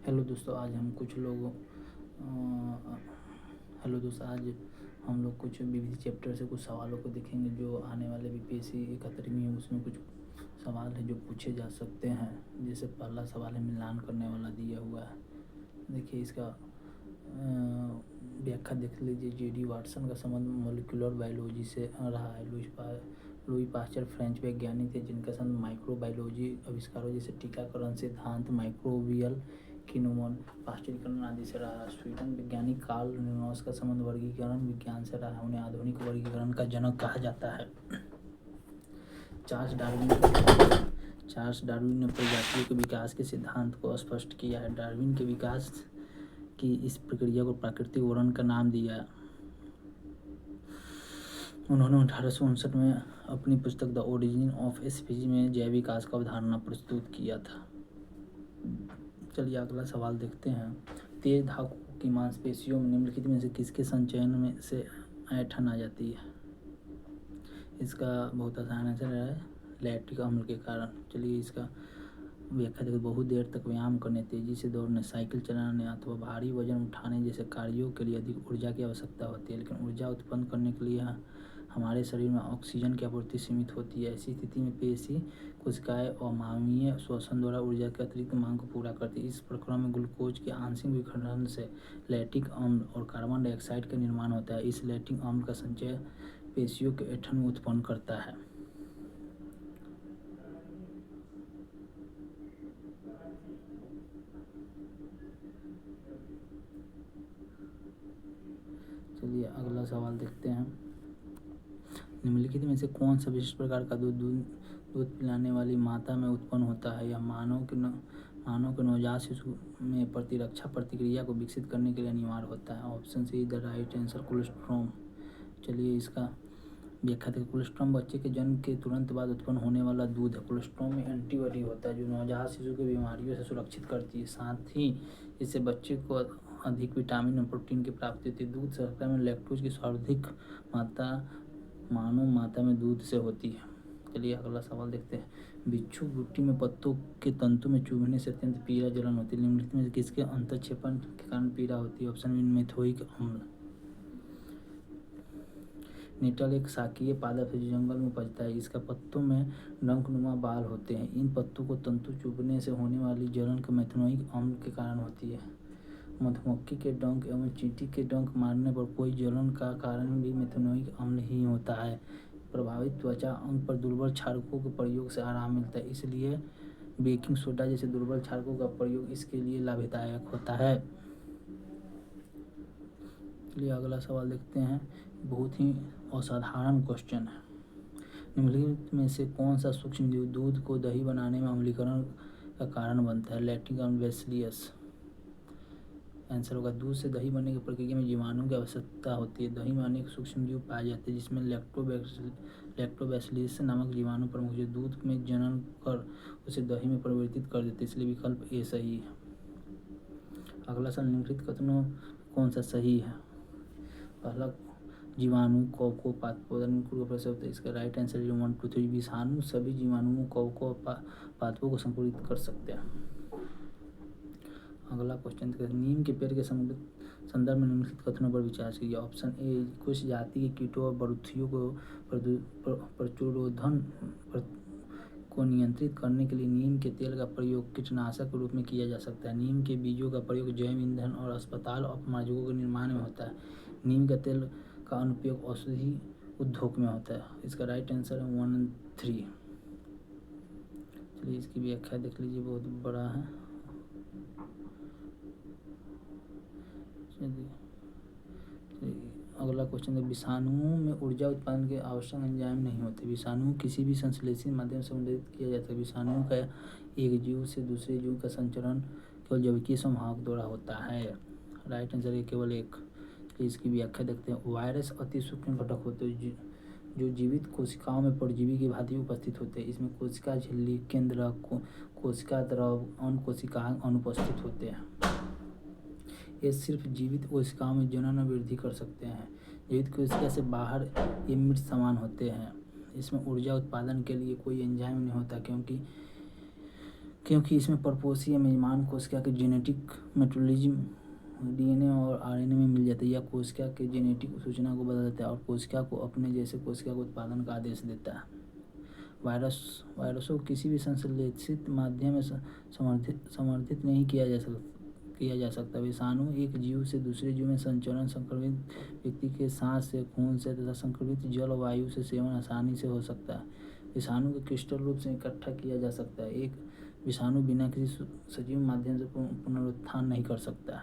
Hello दोस्तों, आज हम कुछ लोग हेलो दोस्तों, आज हम लोग कुछ विविध चैप्टर से कुछ सवालों को देखेंगे जो आने वाले बीपीएससी 71 में है। उसमें कुछ सवाल है जो पूछे जा सकते हैं। जैसे पहला सवाल है मिलान करने वाला दिया हुआ है। देखिए इसका व्याख्या देख लीजिए। जेडी वाटसन का संबंध मोलिकुलर बायोलॉजी से रहा है। लुई पास्चर फ्रेंच वैज्ञानिक थे जिनका संबंध माइक्रोबायोलॉजी आविष्कारों जैसे टीकाकरण सिद्धांत, माइक्रोबियल किनोमन, पास्चुरीकरण आदि से रहा है। स्वीडन वैज्ञानिक कार्ल लिन्नस का संबंध वर्गीकरण विज्ञान से रहा है। उन्हें आधुनिक वर्गीकरण का जनक कहा जाता है। चार्ल्स डार्विन ने प्रजातियों के विकास के सिद्धांत को स्पष्ट किया है। डार्विन के विकास की इस प्रक्रिया को प्राकृतिक वर्णन का नाम दिया। उन्होंने 1859 में अपनी पुस्तक द ओरिजिन ऑफ स्पीशीज में जैव विकास का अवधारणा प्रस्तुत किया था। चलिए अगला सवाल देखते हैं। तेज धातुओं की मांसपेशियों में निम्नलिखित में से किसके संचयन में से ऐंठन आ जाती है? इसका बहुत आसान आंसर है लैक्टिक अम्ल के कारण। चलिए इसका व्याख्या देखो। बहुत देर तक व्यायाम करने, तेजी से दौड़ने, साइकिल चलाने अथवा भारी वजन उठाने जैसे कार्यों के लिए अधिक ऊर्जा की आवश्यकता होती है, लेकिन ऊर्जा उत्पन्न करने के लिए हमारे शरीर में ऑक्सीजन की आपूर्ति सीमित होती है। ऐसी स्थिति में पेशी कोशिकाएं अमानवीय श्वसन द्वारा ऊर्जा की अतिरिक्त मांग को पूरा करती है। इस प्रक्रिया में ग्लूकोज के आंशिक विखंडन से लैक्टिक अम्ल और कार्बन डाइऑक्साइड का निर्माण होता है। इस लैक्टिक अम्ल का संचय पेशियों के ऐंठन में उत्पन्न करता है। चलिए अगला सवाल देखते हैं। निम्नलिखित में से कौन सा विशिष्ट प्रकार का दूध पिलाने वाली माता में उत्पन्न होता है? यह मानव के नवजात शिशु में प्रतिरक्षा प्रतिक्रिया को विकसित करने के लिए अनिवार्य होता है। Option see the right answer colostrum. चलिए इसका व्याख्या देखिए। कोलेस्ट्रॉम बच्चे के जन्म के तुरंत बाद उत्पन्न होने वाला दूध है। कोलेस्ट्रॉम में एंटीबॉडी होता है जो नवजात शिशु को बीमारियों से सुरक्षित करती है। साथ ही इससे बच्चे को अधिक विटामिन और प्रोटीन की प्राप्ति होती है। दूध शर्करा में लैक्टोज की सर्वाधिक मात्रा मानव माता में दूध से होती है। चलिए अगला सवाल देखते हैं। बिच्छू बूटी में पत्तों के तंतु में चुभने से अत्यंत पीला जलन होती है। निम्नलिखित में से किसके अंतःक्षेपण के कारण पीड़ा होती है? ऑप्शन बी मेथोइक अम्ल। नेटल एक शाकीय पादप है जो जंगल में उपजता है। इसका पत्तों में डंकनुमा बाल होते हैं। इन पत्तों को तंतु चुभने से होने वाली जलन का मेथोइक अम्ल के कारण होती है। मधुमक्खी के डंक एवं चींटी के डंक मारने पर कोई जलन का कारण भी मेथोइक अम्ल ही होता है। प्रभावित त्वचा अंग पर दुर्बल क्षारकों के प्रयोग से आराम मिलता है, इसलिए बेकिंग सोडा जैसे दुर्बल क्षारकों का प्रयोग इसके लिए लाभदायक होता है। चलिए अगला सवाल देखते हैं। बहुत ही असाधारण क्वेश्चन है। निम्नलिखित में से कौन सा सूक्ष्मजीव दूध को दही बनाने में अम्लीकरण का कारण बनता है? लैक्टिक अम्ल बैसिलस। आंसर होगा दूध से दही बनने की प्रक्रिया में जीवाणु की आवश्यकता होती है। दही में अनेक सूक्ष्मजीव पाए जाते हैं जिसमें लैक्टोबैसिलस नामक जीवाणु प्रमुख जो दूध में जनन कर उसे दही में परिवर्तित कर देते हैं, इसलिए विकल्प ए सही है। अगला सवाल निम्नलिखित कथनों कौन सा सही है? पहला जीवाणु कवकों पादपों का प्रसव होता है। इसका राइट आंसर 1 2 3 विषाणु सभी जीवाणुओं कवकों पादपों को संकुलित कर सकते हैं। अगला क्वेश्चन नीम के पेड़ के संदर्भ में निम्नलिखित कथनों पर विचार कीजिए। ऑप्शन ए कुछ जाति के कीटों और बरुथियों को प्रचुरोधन को नियंत्रित करने के लिए नीम के तेल का प्रयोग कीटनाशक के रूप में किया जा सकता है। नीम के बीजों का प्रयोग जैव ईंधन और अस्पताल अपमार्जकों के निर्माण में होता है। नीम का तेल का अनुप्रयोग औषधि उद्योग में होता है। इसका राइट आंसर है 1 और 3। चलिए इसकी व्याख्या देख लीजिए, बहुत बड़ा है। अगला क्वेश्चन है विषाणुओं में ऊर्जा उत्पादन के आवश्यक एंजाइम नहीं होते। विषाणु किसी भी संश्लेषित माध्यम से संवर्धित किया जाता है। विषाणु का एक जीव से दूसरे जीव का संचरण केवल जैविकीय संवाहक द्वारा होता है। राइट आंसर है केवल एक। इसकी व्याख्या देखते हैं। वायरस अति सूक्ष्म घटक होते हैं जो जीवित कोशिकाओं में परजीवी की भांति उपस्थित होते हैं। इसमें कोशिका झिल्ली, केंद्रक, कोशिका द्रव, अन्य कोशिकाएं अनुपस्थित होते हैं। ये सिर्फ जीवित कोशिकाओं में जनन और वृद्धि कर सकते हैं। जीवित कोशिका से बाहर ये मृत समान होते हैं। इसमें ऊर्जा उत्पादन के लिए कोई एंजाइम नहीं होता क्योंकि इसमें पर्पोसीय मेजबान कोशिका के जेनेटिक मेटाबॉलिज्म डीएनए और आरएनए में मिल जाता है। यह कोशिका के जेनेटिक सूचना को बदल देता है और कोशिका को अपने जैसे कोशिका को उत्पादन का आदेश देता है। वायरसों को किसी भी संश्लेषित माध्यम में समर्थित नहीं किया जा सकता। विषाणु एक जीव से दूसरे जीव में संचरण संक्रमित व्यक्ति के सांस से, खून से तथा संक्रमित जल और वायु से सेवन आसानी से हो सकता है। विषाणु को क्रिस्टल रूप से इकट्ठा किया जा सकता है। एक विषाणु बिना किसी सजीव माध्यम से पुनरुत्थान नहीं कर सकता।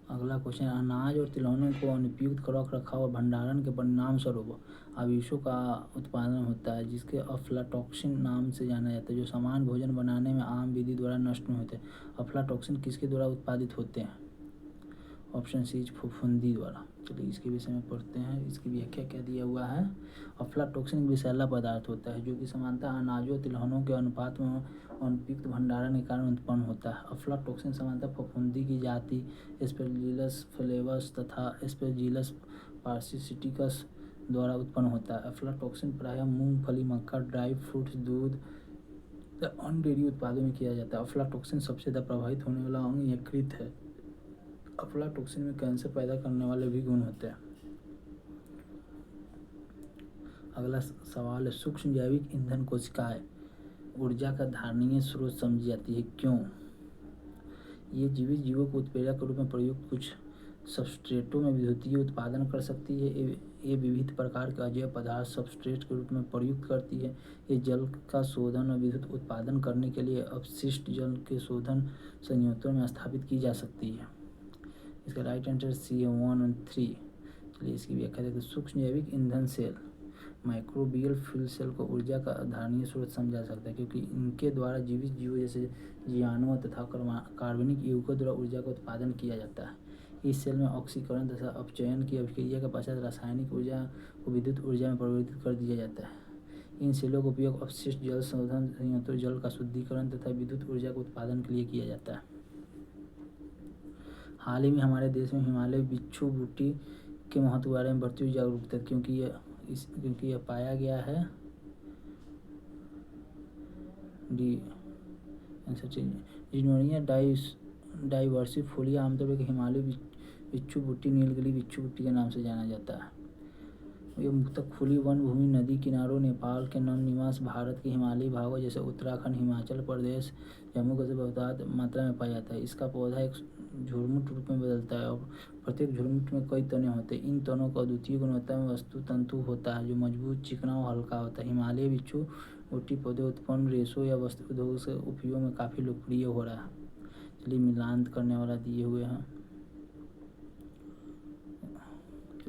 अगला क्वेश्चन, अनाज और तिलहनों को अनुपयुक्त रख रखाव और भंडारण के परिणाम स्वरूप आवेशों का उत्पादन होता है, जिसके अफ्लाटॉक्सिन नाम से जाना जाता है, जो समान भोजन बनाने में आम विधि द्वारा नष्ट नहीं होते। अफ्लाटॉक्सिन किसके द्वारा उत्पादित होते हैं? ऑप्शन सी फफूंदी द्वारा। चलिए इसके विषय में पढ़ते हैं। इसकी व्याख्या क्या दिया हुआ है। अफ्लाटॉक्सिन एक विषैला पदार्थ होता है जो कि सामान्यतः अनाजों तिलहनों के अनुपात में अनुपयुक्त भंडारण के कारण उत्पन्न होता है। अफ्लाटॉक्सिन सामान्यतः फफूंदी की जाति एस्पेरजिलस फ्लेवस तथा एस्पेरजिलस पार्सिस्टिकस द्वारा उत्पन्न होता है। अफ्लाटॉक्सिन प्रायः मूंगफली, मक्का, ड्राई फ्रूट्स, दूध, अन्य डेयरी उत्पादों में किया जाता है। अफ्लाटॉक्सिन सबसे ज़्यादा प्रभावित होने वाला अंग यकृत है। अफ्लाटॉक्सिन में कैंसर पैदा करने वाले भी गुण होते हैं। अगला सवाल है, सूक्ष्म जैविक ईंधन कोशिकाएं ऊर्जा का धारणीय स्रोत समझी जाती है, क्यों? ये जीवित जीवों को उत्प्रेरक के रूप में प्रयुक्त कुछ सबस्ट्रेटों में विद्युतीय उत्पादन कर सकती है। ये विविध प्रकार के अजैव पदार्थ सबस्ट्रेट के रूप में प्रयुक्त करती है। ये जल का शोधन और विद्युत उत्पादन करने के लिए अपशिष्ट जल के शोधन संयंत्रों में स्थापित की जा सकती है। इसका राइट आंसर सी है 1 और 3। चलिए इसकी व्याख्या देखते हैं। सूक्ष्म जैविक ईंधन सेल माइक्रोबियल फ्यूल सेल को ऊर्जा का धारणीय स्रोत समझा सकता है, क्योंकि इनके द्वारा जीवित जीवों जैसे जीवाणुओं तथा कार्बनिक यौगिकों द्वारा ऊर्जा का उत्पादन किया जाता है। इस सेल में ऑक्सीकरण तथा अपचयन की अभिक्रिया के पश्चात रासायनिक ऊर्जा को विद्युत ऊर्जा में परिवर्तित कर दिया जाता है। इन सेलों का उपयोग अपशिष्ट जल शोधन संयंत्रों, जल का शुद्धिकरण तथा विद्युत ऊर्जा के उत्पादन के लिए किया जाता है। हाल ही में हमारे देश में हिमालय बिच्छू बूटी के महत्व के बारे में बढ़ती हुई जागरूकता, क्योंकि यह पाया गया है जिनोनिया डाइवर्सिफोलिया आमतौर पर हिमालय बिच्छू बूटी, नीलगिरी बिच्छू बूटी के नाम से जाना जाता है। यह मुख्यतः खुली वन भूमि, नदी किनारों, नेपाल के नम निवास, भारत के हिमालयी भागों जैसे उत्तराखंड, हिमाचल प्रदेश, जम्मू कश्मीर में बहुत मात्रा में पाया जाता है। इसका पौधा एक झुरमुट रूप में बदलता है और प्रत्येक झुरमुट में कई तने होते हैं। इन तनों का अद्वितीय गुणवत्ता में वस्तु तंतु होता है जो मजबूत, चिकना और हल्का होता है। हिमालय बिच्छू बूटी पौधे उत्पन्न रेशों या वस्त्र उद्योग से उपयोग में काफ़ी लोकप्रिय हो रहा है। चलिए मिलान करने वाला दिए हुए हैं।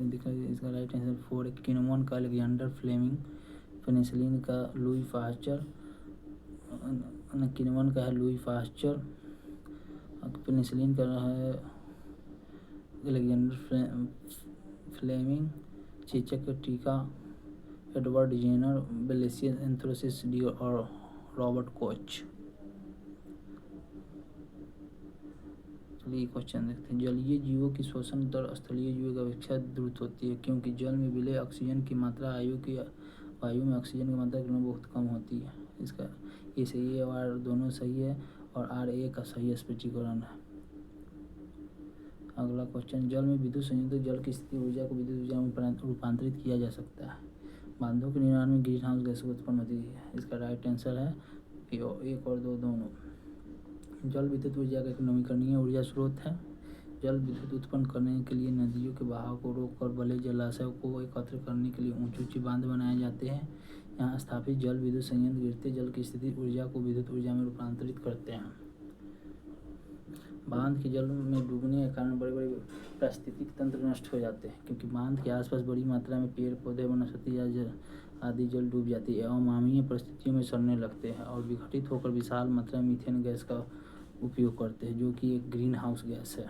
इसका राइट आंसर 4 है। किण्वन का अलेक्जेंडर फ्लेमिंग, पेनिसिलिन का लुई पास्चर, किण्वन का है लुई पास्चर, पेनिसिलिन का है अलेक्जेंडर फ्लेमिंग, चेचक का टीका एडवर्ड जेनर, बेलेसियस एंथ्रोसिस डी और रॉबर्ट कोच। चलिए क्वेश्चन देखते हैं। जलीय जीवों की श्वसन दर स्थलीय जीवों की अपेक्षा द्रुत होती है, क्योंकि जल में विलय ऑक्सीजन की मात्रा वायु में ऑक्सीजन की मात्रा की बहुत कम होती है। इसका ये सही है और दोनों सही है और RA का सही स्पष्टीकरण है। अगला क्वेश्चन, जल में विद्युत संयंत्र जल की स्थिति ऊर्जा को विद्युत ऊर्जा में रूपांतरित किया जा सकता है। बांधों के निर्माण में ग्रीन हाउस गैस उत्पन्न होती है। इसका राइट आंसर है 1 और 2 दोनों। जल विद्युत ऊर्जा का एक नवीकरणीय ऊर्जा स्रोत है। जल विद्युत उत्पन्न करने के लिए नदियों के बहाव को रोककर बड़े जलाशयों को एकत्र करने के लिए ऊंचे बांध बनाए जाते हैं। यहाँ स्थापित जल विद्युत संयंत्र गिरते जल की स्थिति ऊर्जा को विद्युत ऊर्जा में रूपांतरित करते हैं। बांध के जल में डूबने के कारण बड़े बड़े पारिस्थितिक तंत्र नष्ट हो जाते हैं, क्योंकि बांध के आसपास बड़ी मात्रा में पेड़ पौधे, वनस्पति आदि जल डूब जाती है एवं अमानवीय परिस्थितियों में सड़ने लगते हैं और विघटित होकर विशाल मात्रा में मीथेन गैस का उपयोग करते हैं, जो कि एक ग्रीन हाउस गैस है।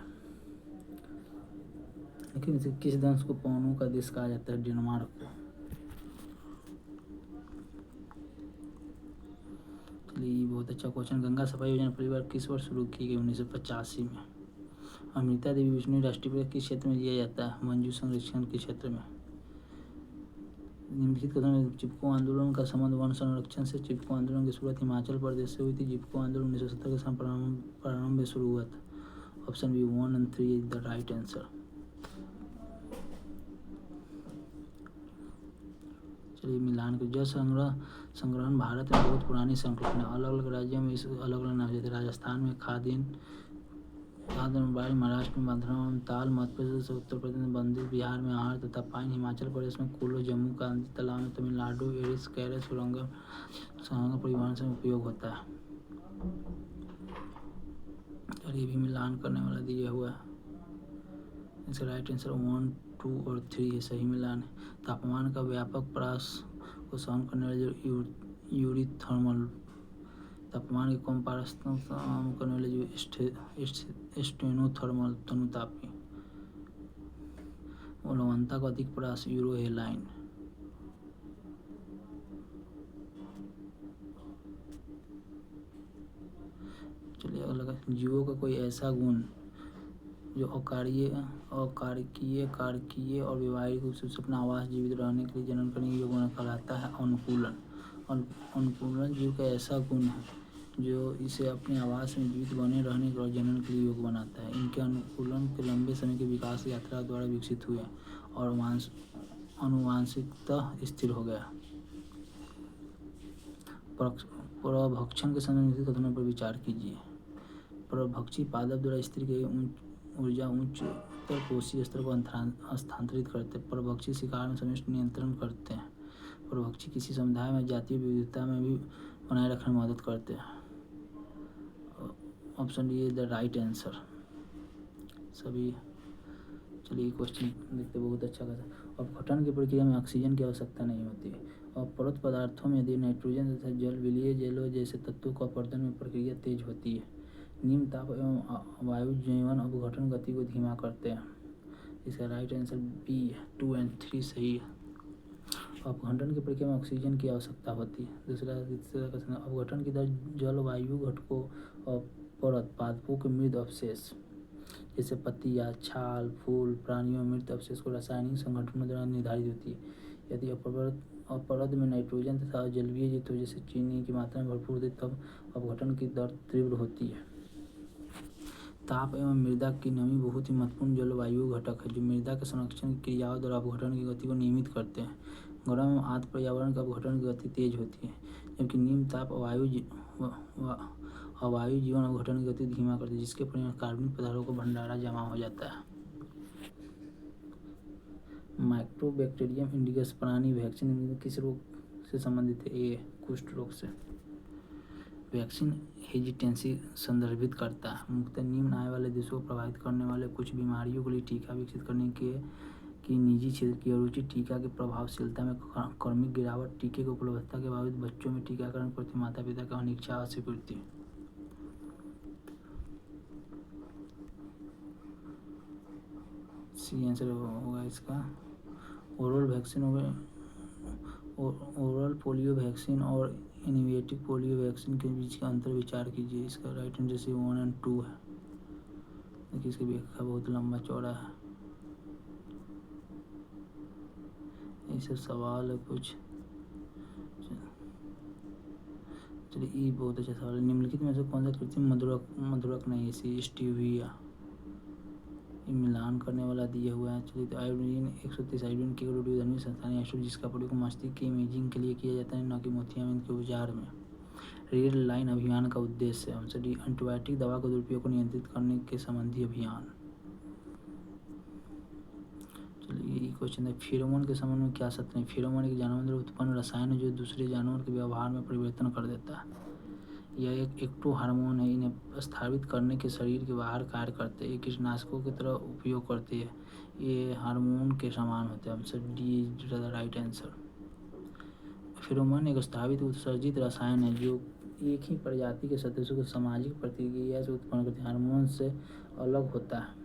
लेकिन इसे किस देश को पवनों का देश कहा जाता है? डेनमार्क को। चलिए बहुत अच्छा क्वेश्चन। गंगा सफाई योजना पहली बार किस वर्ष शुरू की गई? 1985 में। अमृता देवी बिश्नोई राष्ट्रीय पुरस्कार किस क्षेत्र में दिया जाता है? मंजू संरक्षण के क्षेत्र में। निम्नलिखित कथन में चिपको आंदोलन का संबंध वन संरक्षण से। चिपको आंदोलन की शुरुआत हिमाचल प्रदेश से हुई थी। चिपको आंदोलन 1970 के साथ प्रारंभ में शुरू हुआ था। ऑप्शन बी 1 और 3 इज द राइट आंसर। चलिए मिलान के जल संग्रहण भारत में बहुत पुरानी संकल्पना। अलग अलग राज्यों में इस अलग अलग नाम देते। राजस्थान में खादीन, महाराष्ट्र में मध्यम ताल, मध्य प्रदेश उत्तर प्रदेश में बंदी, बिहार में आहर तथा पाइन, हिमाचल प्रदेश में कुल्लू, जम्मू कांदी तालाब में, तमिलनाडु एरिस कैरे सुरंग परिवहन से उपयोग होता है। और ये भी मिलान करने वाला दिया हुआ है। इसका राइट आंसर 1, 2 और 3 है सही मिलान है। तापमान का व्यापक ह्रास को सहन करने वाले यूरिथर्मल, तापमान के कम पारस करने वाले जो स्टेनोथर्मल तनुतापी, और लवणता का अधिक प्रयास यूरोहेलाइन। चलिए अगला, जीवों का कोई ऐसा गुण जो अकारकीय, कारकीय और व्यवहारिक रूप से अपना आवास जीवित रहने के लिए जनन करने के योग्य कहलाता है अनुकूलन। अनुकूलन जीव का ऐसा गुण है जो इसे अपने आवास में जीवित बने रहने और जनन के लिए योग्य बनाता है। इनके अनुकूलन के लंबे समय के विकास यात्रा द्वारा विकसित हुए और आनुवांशिकता स्थिर हो गया। परभक्षण के संबंधित कथनों पर विचार कीजिए। परभक्षी पादप द्वारा स्त्री की ऊर्जा उच्चतर कोशीय स्तर को स्थानांतरित करते हैं। परभक्षी शिकार में समष्टि नियंत्रण करते हैं। परभक्षी किसी समुदाय में जातीय विविधता में भी बनाए रखने में मदद करते हैं। Option D is the right answer सभी। चलिए क्वेश्चन देखते बहुत अच्छा था। अपघटन की प्रक्रिया में ऑक्सीजन की आवश्यकता नहीं होती है। अपरत पदार्थों में यदि नाइट्रोजन तथा जल, विलीय जलों जैसे तत्वों का अपरदन में प्रक्रिया तेज होती है। निम्न ताप एवं वायु जीवन अपघटन गति को धीमा करते हैं। इसका राइट आंसर बी 2 और 3 सही है। अपघटन की प्रक्रिया में ऑक्सीजन की आवश्यकता होती है। तीसरा क्वेश्चन, अपघटन की दर जल वायु घटकों और परत पादपों के मृत अवशेष जैसे पत्तियाँ, छाल, फूल, प्राणियों मृत अवशेष को रासायनिक संगठनों द्वारा निर्धारित होती है। यदि अपरद में नाइट्रोजन तथा जलीय तत्वों जैसे चीनी की मात्रा में भरपूर होती है तब अपघटन की दर तीव्र होती है। ताप एवं मृदा की नमी बहुत ही महत्वपूर्ण जलवायु घटक है जो मृदा के संरक्षण की क्रियाओं द्वारा अपघटन की गति को नियमित करते हैं। गर्म एवं आर्द्र पर्यावरण का अपघटन की गति तेज होती है, जबकि निम्न ताप अवायु जीवन अपघटन की गति धीमा करती है, जिसके परिणाम कार्बनिक पदार्थों का भंडारा जमा हो जाता है। माइक्रोबैक्टीरियम इंडिकस प्राणी वैक्सीन किस रोग से संबंधित है? ए कुष्ठ रोग से। वैक्सीन हेजिटेंसी संदर्भित करता है। मुख्यतः निम्न आय वाले देशों को प्रभावित करने वाले कुछ बीमारियों के लिए टीका विकसित करने की निजी क्षेत्र की रुचि, टीका की प्रभावशीलता में क्रमिक गिरावट, टीके की उपलब्धता के बावजूद बच्चों में टीकाकरण के प्रति माता पिता का अनिच्छा अस्वीकृति। सी आंसर होगा इसका। Oral vaccine oral polio vaccine और इनोवेटिव पोलियो वैक्सीन के बीच का अंतर विचार कीजिए। इसका राइट आंसर सी 1 और 2 है। देखिए इसकी व्याख्या बहुत लंबा चौड़ा है। ये सब सवाल है कुछ। चलिए ये बहुत अच्छा सवाल है। निम्नलिखित में से कौन सा कृत्रिम मधुरक नहीं है? सी स्टीविया। ये मिलान करने वाला दिया हुआ है। चलिए तो आयोडीन 130 आयोडीन के रेडियोधर्मी संस्थान एस्ट्रोड जिसका प्रयोग मस्तिष्क की इमेजिंग के लिए किया जाता है, न कि मोतियाबिंद के उपचार में। रेड लाइन अभियान का उद्देश्य है। हमसे डी एंटीबायोटिक दवा के दुरुपयोग को नियंत्रित करने के संबंधी अभियान। चलिए ये क्वेश्चन है, फेरोमोन के संबंध में क्या सत्य नहीं? फेरोमोन एक जानवर द्वारा उत्पन्न रसायन है जो दूसरे जानवर के व्यवहार में परिवर्तन कर देता है। यह एक एक्टो हार्मोन है। इन्हें प्रस्तावित करने के शरीर के बाहर कार्य करते हैं। ये कीटनाशकों की तरह उपयोग करती है। ये हार्मोन के समान होते हैं। हमसे D is the right answer. Pheromone एक स्थापित उत्सर्जित रसायन है जो एक ही प्रजाति के सदस्यों को सामाजिक प्रतिक्रिया से उत्पन्न करते हैं। हार्मोन से अलग होता है।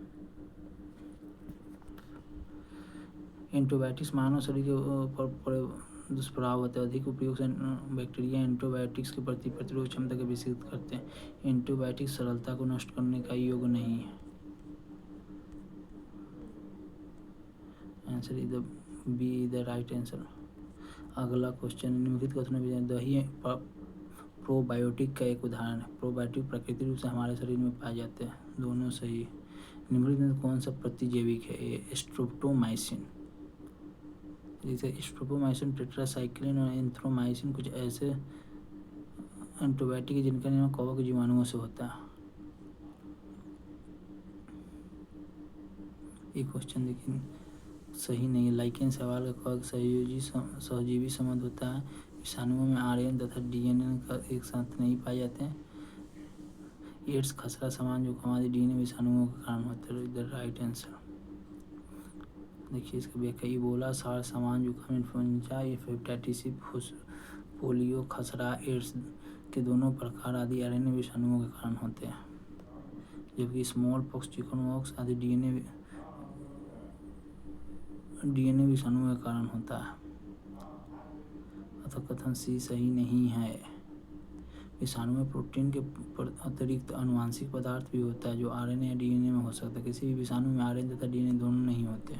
एंटीबायोटिक्स मानव शरीर के पर दुष्प्रभाव होते हैं। अधिक उपयोग से बैक्टीरिया एंटीबायोटिक्स के प्रति प्रतिरोध क्षमता को विकसित करते हैं। एंटीबायोटिक्स सरलता को नष्ट करने का योग्य नहीं है। Answer is the be the right answer. अगला क्वेश्चन, निम्नलिखित कथनों में दही प्रोबायोटिक का एक उदाहरण है। प्रोबायोटिक प्राकृतिक रूप से हमारे शरीर में पाए जाते हैं, दोनों सही। निम्नलिखित में कौन सा प्रतिजैविक है? ये स्ट्रेप्टोमाइसिन। जैसे स्ट्रेप्टोमाइसिन, टेट्रासाइक्लिन और एंथ्रोमाइसिन कुछ ऐसे एंटीबायोटिक है जिनका निर्माण कवक के जीवाणुओं से होता है। ये क्वेश्चन देखिए सही नहीं है। लाइकेन सवाल का कवक सहजीवी संबंध होता है। विषाणुओं में आरएन तथा डीएनए का एक साथ नहीं पाए जाते हैं। एड्स, खसरा, सामान्य जुकाम आदि डीएनए विषाणुओं के कारण होते हैं। इधर राइट आंसर। देखिए इसका व्याख्या, इबोला, सार, सामान्य जुकाम, इन्फ्लुएंजा, हेपेटाइटिस सी, पोलियो, खसरा, एड्स के दोनों प्रकार आदि आरएनए विषाणुओं के कारण होते हैं, जबकि स्मॉल पॉक्स, चिकनपॉक्स आदि डीएनए विषाणुओं के कारण होता है। अतः कथन सी सही नहीं है। विषाणु में प्रोटीन के अतिरिक्त आनुवांशिक पदार्थ भी होता है जो आरएनए या डीएनए में हो सकता है। किसी भी विषाणु में आरएनए तथा डीएनए दोनों नहीं होते।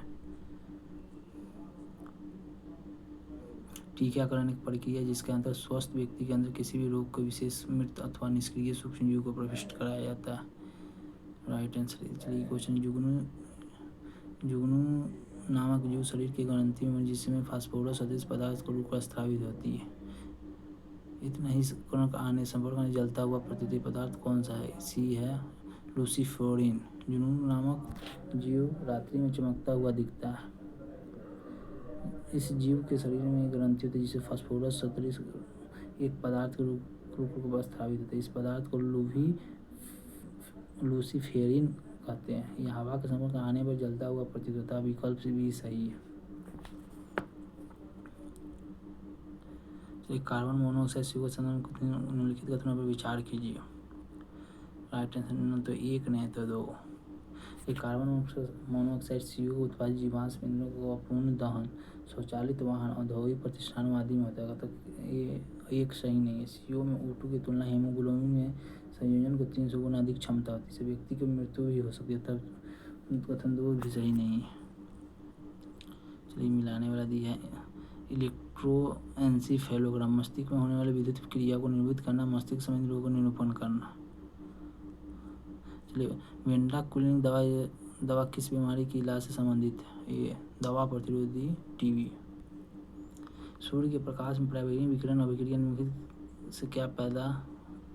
टीकाकरण एक प्रक्रिया जिसके अंदर स्वस्थ व्यक्ति के अंदर किसी भी रोग को विशेष मृत अथवा निष्क्रिय सूक्ष्मजीव को प्रविष्ट कराया जाता है। Right answer. चलिए क्वेश्चन, जुगनू नामक जीव शरीर की ग्रंथि में जिसमें फास्फोरस सदृश पदार्थ को रोककर स्रावित होती है। इतना ही कणक आने संपर्क में जलता हुआ प्रतीत पदार्थ कौन सा है? सी है लूसीफेरिन। जुगनू नामक जीव रात्रि में चमकता हुआ दिखता है। इस जीव के शरीर में एक ग्रंथि होती है जिसे फास्फोरस सदृश एक पदार्थ के रूप में स्रावित होता है। इस पदार्थ को लूसीफेरिन कहते हैं। यह हवा के संपर्क आने पर जलता हुआ प्रतीत होता है। विकल्प से भी सही है। तो कार्बन मोनोऑक्साइड CO निम्नलिखित कथनों पर विचार कीजिए। राइट आंसर, न तो एक नहीं तो दो। कार्बन मोनोऑक्साइड CO को उत्पादित जीवाश्म ईंधनों का अपूर्ण दहन स्वचालित वाहन, औद्योगिक प्रतिष्ठानों आदि में होता है। तो ये एक सही नहीं है। CO में O2 की तुलना हीमोग्लोबिन में संयोजन को 300 गुना अधिक क्षमता होती है। इससे व्यक्ति की मृत्यु भी हो सकती है। तब कथन दो भी सही नहीं है। चलिए मिलाने वाला दिया है, इलेक्ट्रोएन्सेफेलोग्राम, मस्तिष्क में होने वाली विद्युत क्रिया को निरूपित करना, मस्तिष्क संबंधी रोगों का निरूपण करना। चलिए, वेंट्राकुलिन दवा किस बीमारी के इलाज से संबंधित है? ये दवा प्रतिरोधी टीबी। सूर्य के प्रकाश में पराबैंगनी विकिरण अभिक्रिया निम्नलिखित से क्या पैदा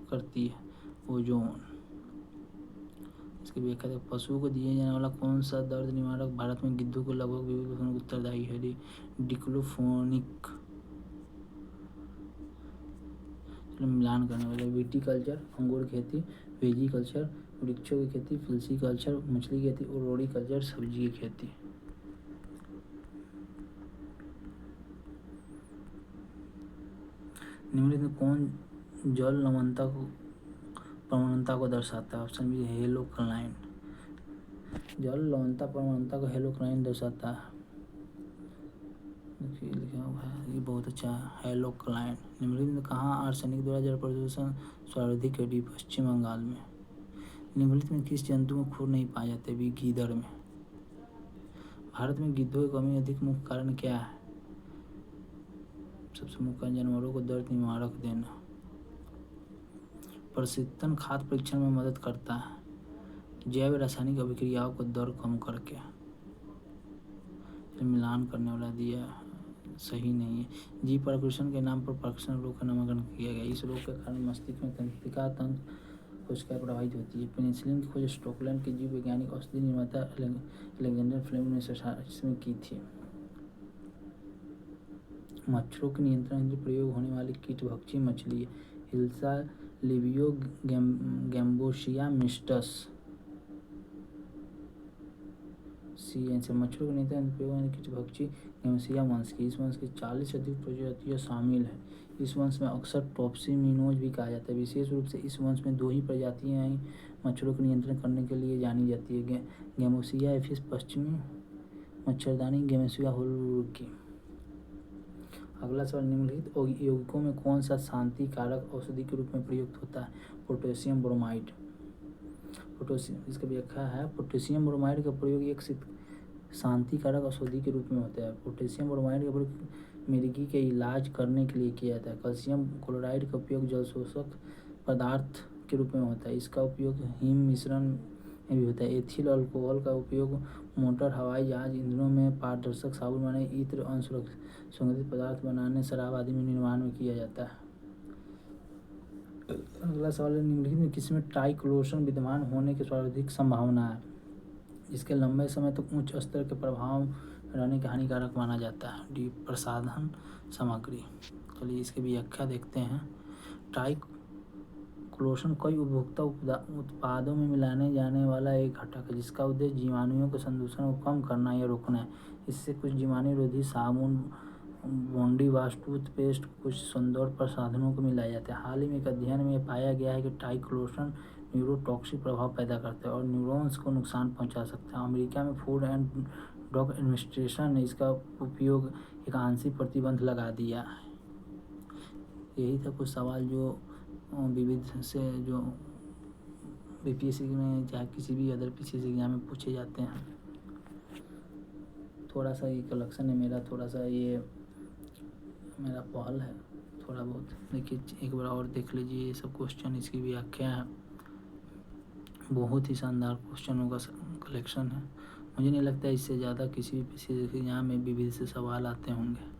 करती है? ओजोन। इसकी व्याख्या, पशुओं को दिए जाने वाला कौन सा दर्द निवारक भारत में गिद्धों को लगभग विविध उत्तरदायी है? डिक्लोफोनिक। मिलान करने वाले, विटीकल्चर अंगूर खेती, वेजी कल्चर वृक्षों की खेती, फिल्सी कल्चर मछली की खेती, और रोडी कल्चर सब्जी की खेती। निम्नलिखित में कौन जल लवणता को परमाणुता को दर्शाता है? Option B halocline. जल लवणता परमाणुता को हेलोक्लाइन दर्शाता है। लिखा हुआ है, ये बहुत अच्छा है, हेलोक्लाइन। निम्नलिखित में कहाँ आर्सेनिक द्वारा जल प्रदूषण सर्वाधिक है? पश्चिम बंगाल में। निम्नलिखित में किस जंतु में खुर नहीं पाए जाते? भी गीदड़ में। भारत में गिद्धों की कमी अधिक मुख्य कारण क्या है? सबसे मुख्य कारण जानवरों को दर्द निवारक देना। प्रशीतन खाद्य परीक्षण में मदद करता है, जैव रासायनिक अभिक्रियाओं को दर कम करके। मिलान करने वाला दिया सही नहीं है। जीव प्रकृषण के नाम पर प्रकृषण रोग का नामकरण किया गया। इस रोग के कारण मस्तिष्क में तंत्रिका तंत्र कोशिकाएं प्रभावित होती है। पेनिसिलिन की खोज स्कॉटलैंड के जीव वैज्ञानिक औषधि निर्माता अलेक्जेंडर फ्लेमिंग ने 1928 में की थी। मच्छरों के नियंत्रण हेतु प्रयोग होने वाली कीटभक्षी मछली हिल्सा लिवियो गैम्बोसिया मिस्टस। मच्छरों के नियंत्रण प्रयोग होने वाली कीटभक्षी गैम्बोसिया वंश की। इस वंश की 40 से अधिक प्रजातियां शामिल है। इस वंश में अक्सर टॉप्सिमिनोज भी कहा जाता है। विशेष रूप से इस वंश में 2 ही प्रजातियां मच्छरों का नियंत्रण करने के लिए जानी जाती है, गैम्बोसिया एफिस पश्चिमी मच्छरदानी, गैम्बोसिया होलरुकी। अगला सवाल, निम्नलिखित यौगिकों में कौन सा शांति कारक औषधि के रूप में प्रयुक्त होता है? Potassium bromide. इसका व्याख्या है, पोटेशियम ब्रोमाइड का प्रयोग एक शांति कारक औषधि के रूप में होता है। पोटेशियम ब्रोमाइड का प्रयोग मिर्गी के इलाज करने के लिए किया जाता है। कैल्शियम क्लोराइड का उपयोग जल शोषक पदार्थ के रूप में होता है। इसका उपयोग हिम मिश्रण में भी होता है। एथिल अल्कोहल का उपयोग मोटर, हवाई जहाज ईंधनों में, पारदर्शक साबुन बनाने, इत्र, सुगंधित पदार्थ बनाने, शराब आदि में निर्माण में किया जाता है। अगला सवाल है, निम्नलिखित में किसमें ट्राइक्लोशन विद्यमान होने की सर्वाधिक संभावना है? इसके लंबे समय तक उच्च स्तर के प्रभाव रहने के हानिकारक माना जाता है। डी, प्रसाधन सामग्री। चलिए इसकी व्याख्या देखते हैं। ट्राइक्लोशन कई उपभोक्ता उत्पादों में मिलाने जाने वाला एक घटक है जिसका उद्देश्य जीवाणुओं के संदूषण को कम करना या रोकना है। इससे कुछ जीवाणु रोधी साबुन, बॉडी वॉश, टूथपेस्ट, कुछ सौंदर्य प्रसाधनों को मिलाया जाता है। हाल ही में एक अध्ययन में पाया गया है कि ट्राइक्लोशन न्यूरोटॉक्सिक प्रभाव पैदा करता है और न्यूरॉन्स को नुकसान पहुंचा सकता है। अमेरिका में फूड एंड ड्रग एडमिनिस्ट्रेशन ने इसका उपयोग एक आंशिक प्रतिबंध लगा दिया है। यही था कुछ सवाल जो विविध से जो बीपीएससी में चाहे किसी भी अदर पीसीएस एग्जाम में पूछे जाते हैं। थोड़ा सा ये कलेक्शन है मेरा, थोड़ा सा ये मेरा पहल है थोड़ा बहुत। देखिए एक बार और देख लीजिए ये सब क्वेश्चन, इसकी व्याख्या है। बहुत ही शानदार क्वेश्चनों का कलेक्शन है। मुझे नहीं लगता इससे ज़्यादा किसी भी पीसीएस एग्जाम में विविध से सवाल आते होंगे।